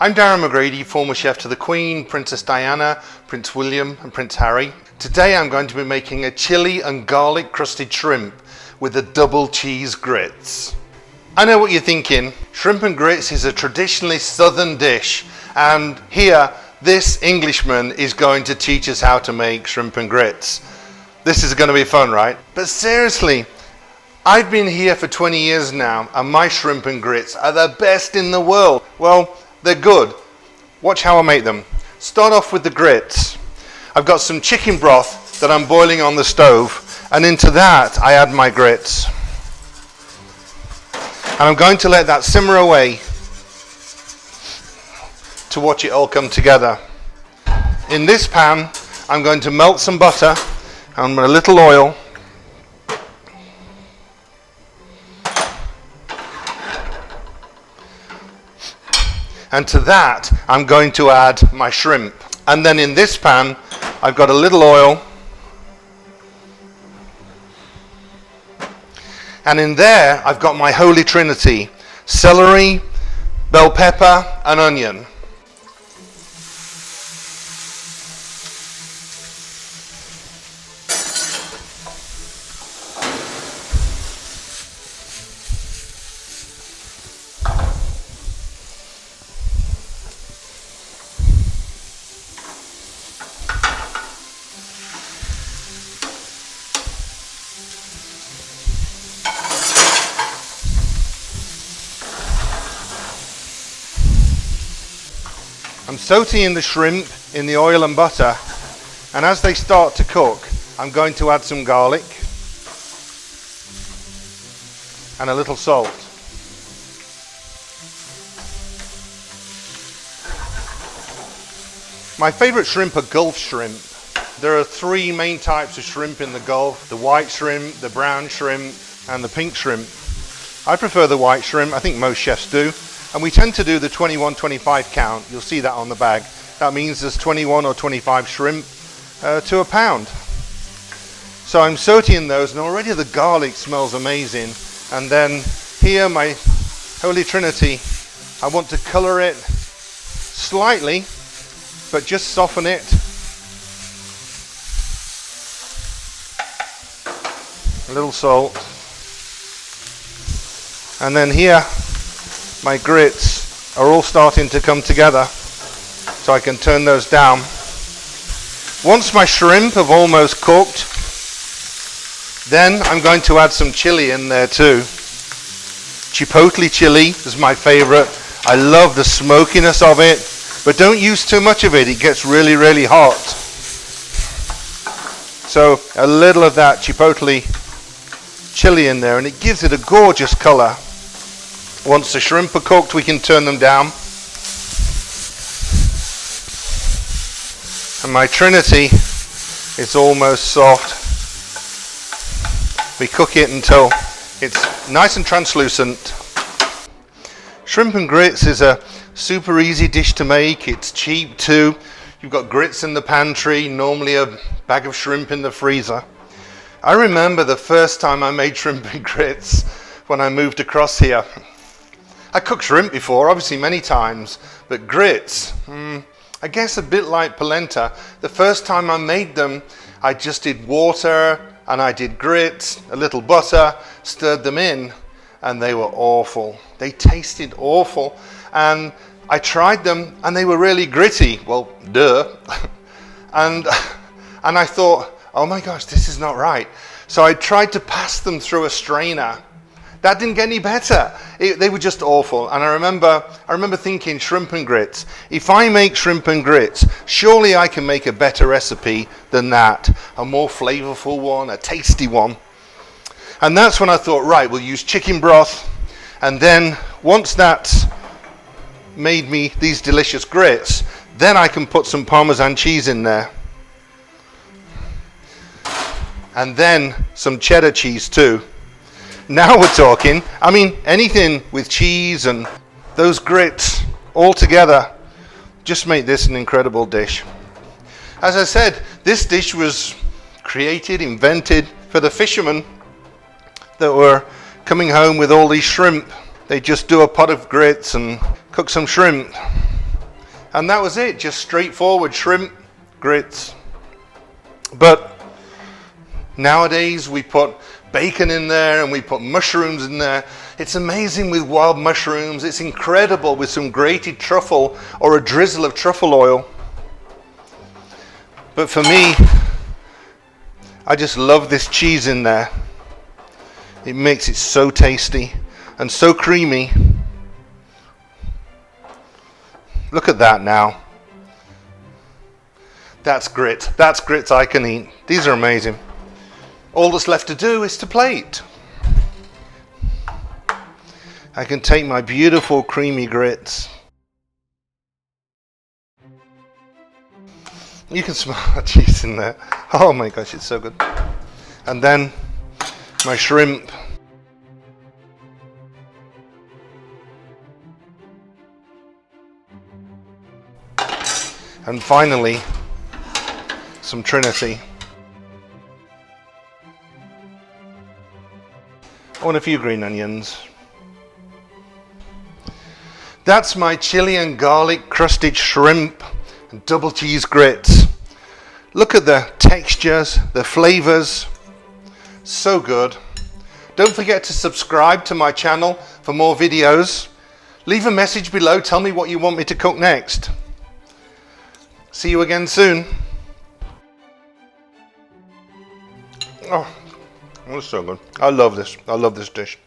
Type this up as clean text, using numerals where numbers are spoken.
I'm Darren McGrady, former chef to the Queen, Princess Diana, Prince William and Prince Harry. Today I'm going to be making a chili and garlic crusted shrimp with the double cheese grits. I know what you're thinking, shrimp and grits is a traditionally southern dish, and here this Englishman is going to teach us how to make shrimp and grits. This is going to be fun, right? But seriously, I've been here for 20 years now and my shrimp and grits are the best in the world. Well, they're good. Watch how I make them. Start off with the grits. I've got some chicken broth that I'm boiling on the stove, and into that I add my grits. And I'm going to let that simmer away to watch it all come together. In this pan, I'm going to melt some butter and a little oil. And to that, I'm going to add my shrimp. And then in this pan, I've got a little oil. And in there, I've got my holy trinity: celery, bell pepper, and onion. I'm sauteing the shrimp in the oil and butter, and as they start to cook, I'm going to add some garlic and a little salt. My favorite shrimp are Gulf shrimp. There are three main types of shrimp in the Gulf: the white shrimp, the brown shrimp, and the pink shrimp. I prefer the white shrimp. I think most chefs do. And we tend to do the 21-25 count. You'll see that on the bag. That means there's 21 or 25 shrimp to a pound. So I'm sauteing those, and already the garlic smells amazing. And then here, my holy trinity, I want to color it slightly, but just soften it. A little salt. And then here, my grits are all starting to come together, so I can turn those down. Once my shrimp have almost cooked, then I'm going to add some chili in there too. Chipotle chili is my favorite. I love the smokiness of it, but don't use too much of it. It gets really, really hot. So a little of that chipotle chili in there, and it gives it a gorgeous color. Once the shrimp are cooked, we can turn them down. And my trinity is almost soft. We cook it until it's nice and translucent. Shrimp and grits is a super easy dish to make. It's cheap too. You've got grits in the pantry, normally a bag of shrimp in the freezer. I remember the first time I made shrimp and grits when I moved across here. I cooked shrimp before, obviously many times, but grits, I guess a bit like polenta. The first time I made them, I just did water and I did grits, a little butter, stirred them in, and they were awful. They tasted awful, and I tried them and they were really gritty. Well, duh. and I thought, oh my gosh, this is not right. So I tried to pass them through a strainer. That didn't get any better. They were just awful. And I remember thinking, shrimp and grits. If I make shrimp and grits, surely I can make a better recipe than that. A more flavorful one, a tasty one. And that's when I thought, right, we'll use chicken broth. And then once that's made me these delicious grits, then I can put some Parmesan cheese in there. And then some cheddar cheese too. Now we're talking. I mean, anything with cheese and those grits all together just make this an incredible dish. As I said, this dish was created, invented for the fishermen that were coming home with all these shrimp. They just do a pot of grits and cook some shrimp. And that was it, just straightforward shrimp grits. But nowadays we put bacon in there and we put mushrooms in there. It's amazing with wild mushrooms. It's incredible with some grated truffle or a drizzle of truffle oil. But for me, I just love this cheese in there. It makes it so tasty and so creamy. Look at that now. That's grit. That's grits I can eat. These are amazing. All that's left to do is to plate. I can take my beautiful creamy grits. You can smell that cheese in there. Oh my gosh, it's so good. And then my shrimp. And finally, some Trinity. I want a few green onions. That's my chili and garlic crusted shrimp and double cheese grits. Look at the textures, the flavors. So good. Don't forget to subscribe to my channel for more videos. Leave a message below. Tell me what you want me to cook next. See you again soon. Oh, it was so good. I love this. I love this dish.